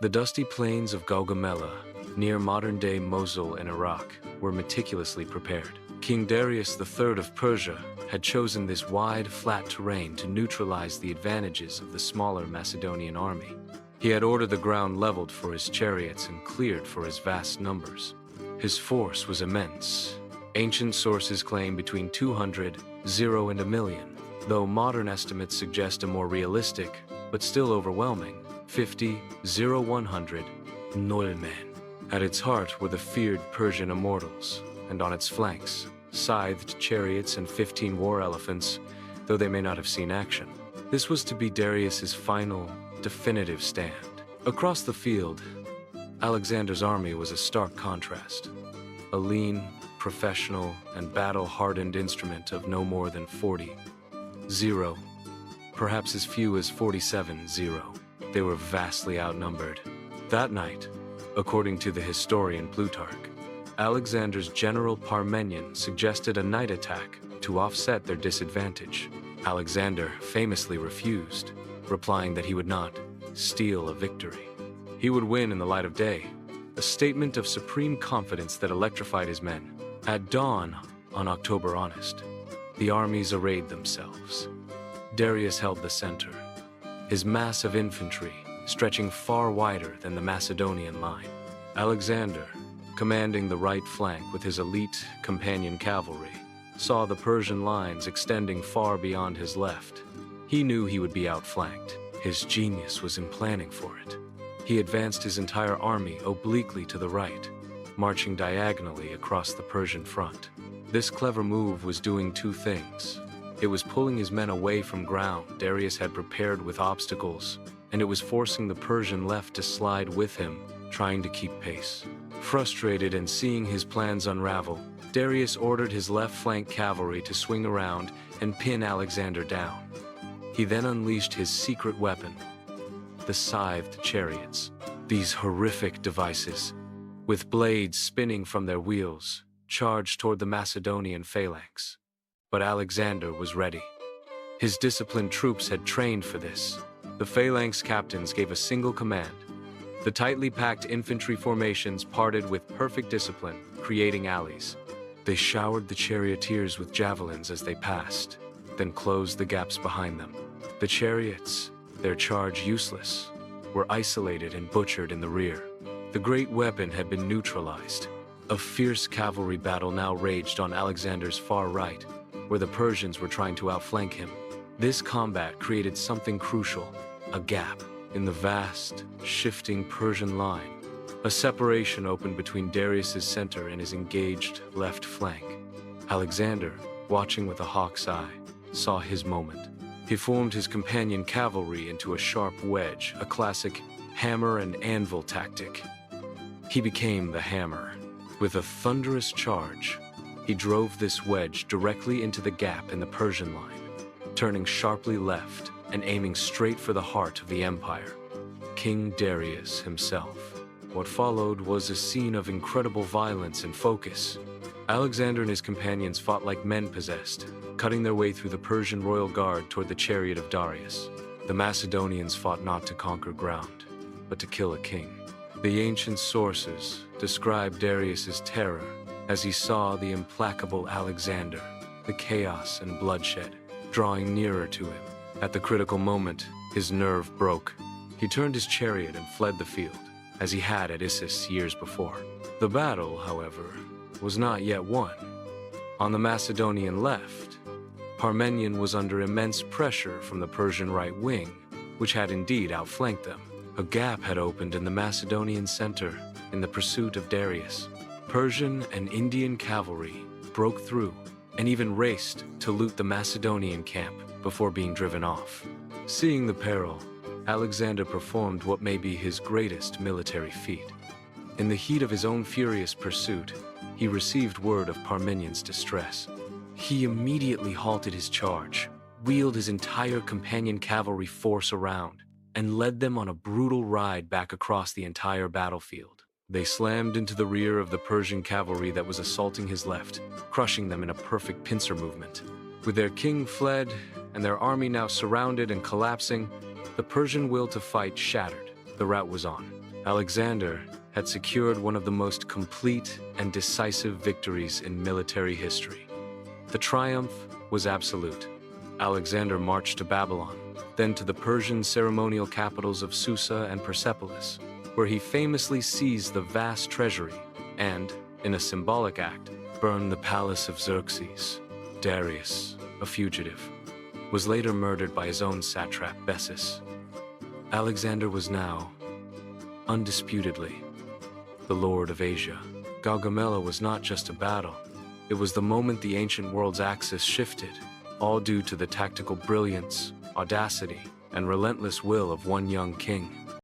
The dusty plains of Gaugamela, near modern-day Mosul in Iraq, were meticulously prepared. King Darius III of Persia had chosen this wide, flat terrain to neutralize the advantages of the smaller Macedonian army. He had ordered the ground leveled for his chariots and cleared for his vast numbers. His force was immense. Ancient sources claim between 200, 0 and a million, though modern estimates suggest a more realistic, but still overwhelming, 50, 0, 100, 0 men. At its heart were the feared Persian immortals, and on its flanks, scythed chariots and 15 war elephants, though they may not have seen action. This was to be Darius's final, definitive stand. Across the field, Alexander's army was a stark contrast. A lean, professional, and battle-hardened instrument of no more than 40, 0, perhaps as few as 47, 0. They were vastly outnumbered. That night, according to the historian Plutarch, Alexander's general Parmenion suggested a night attack to offset their disadvantage. Alexander famously refused, replying that he would not steal a victory. He would win in the light of day, a statement of supreme confidence that electrified his men. At dawn on October Honest, the armies arrayed themselves. Darius held the center, his mass of infantry stretching far wider than the Macedonian line. Alexander, commanding the right flank with his elite companion cavalry, saw the Persian lines extending far beyond his left. He knew he would be outflanked. His genius was in planning for it. He advanced his entire army obliquely to the right, marching diagonally across the Persian front. This clever move was doing two things. It was pulling his men away from ground Darius had prepared with obstacles, and it was forcing the Persian left to slide with him, trying to keep pace. Frustrated and seeing his plans unravel, Darius ordered his left flank cavalry to swing around and pin Alexander down. He then unleashed his secret weapon, the scythed chariots. These horrific devices, with blades spinning from their wheels, charged toward the Macedonian phalanx. But Alexander was ready. His disciplined troops had trained for this. The phalanx captains gave a single command. The tightly packed infantry formations parted with perfect discipline, creating alleys. They showered the charioteers with javelins as they passed, then closed the gaps behind them. The chariots, their charge useless, were isolated and butchered in the rear. The great weapon had been neutralized. A fierce cavalry battle now raged on Alexander's far right, where the Persians were trying to outflank him. This combat created something crucial, a gap in the vast, shifting Persian line. A separation opened between Darius's center and his engaged left flank. Alexander, watching with a hawk's eye, saw his moment. He formed his companion cavalry into a sharp wedge, a classic hammer and anvil tactic. He became the hammer. With a thunderous charge, he drove this wedge directly into the gap in the Persian line, turning sharply left and aiming straight for the heart of the empire, King Darius himself. What followed was a scene of incredible violence and focus. Alexander and his companions fought like men possessed, cutting their way through the Persian royal guard toward the chariot of Darius. The Macedonians fought not to conquer ground, but to kill a king. The ancient sources describe Darius's terror as he saw the implacable Alexander, the chaos and bloodshed, drawing nearer to him. At the critical moment, his nerve broke. He turned his chariot and fled the field, as he had at Issus years before. The battle, however, was not yet won. On the Macedonian left, Parmenion was under immense pressure from the Persian right wing, which had indeed outflanked them. A gap had opened in the Macedonian center in the pursuit of Darius. Persian and Indian cavalry broke through and even raced to loot the Macedonian camp before being driven off. Seeing the peril, Alexander performed what may be his greatest military feat. In the heat of his own furious pursuit, he received word of Parmenion's distress. He immediately halted his charge, wheeled his entire companion cavalry force around, and led them on a brutal ride back across the entire battlefield. They slammed into the rear of the Persian cavalry that was assaulting his left, crushing them in a perfect pincer movement. With their king fled and their army now surrounded and collapsing, the Persian will to fight shattered. the route was on. Alexander had secured one of the most complete and decisive victories in military history. The triumph was absolute. Alexander marched to Babylon, then to the Persian ceremonial capitals of Susa and Persepolis, where he famously seized the vast treasury and, in a symbolic act, burned the palace of Xerxes. Darius, a fugitive, was later murdered by his own satrap Bessus. Alexander was now, undisputedly, the Lord of Asia. Gaugamela was not just a battle. It was the moment the ancient world's axis shifted, all due to the tactical brilliance, audacity, and relentless will of one young king.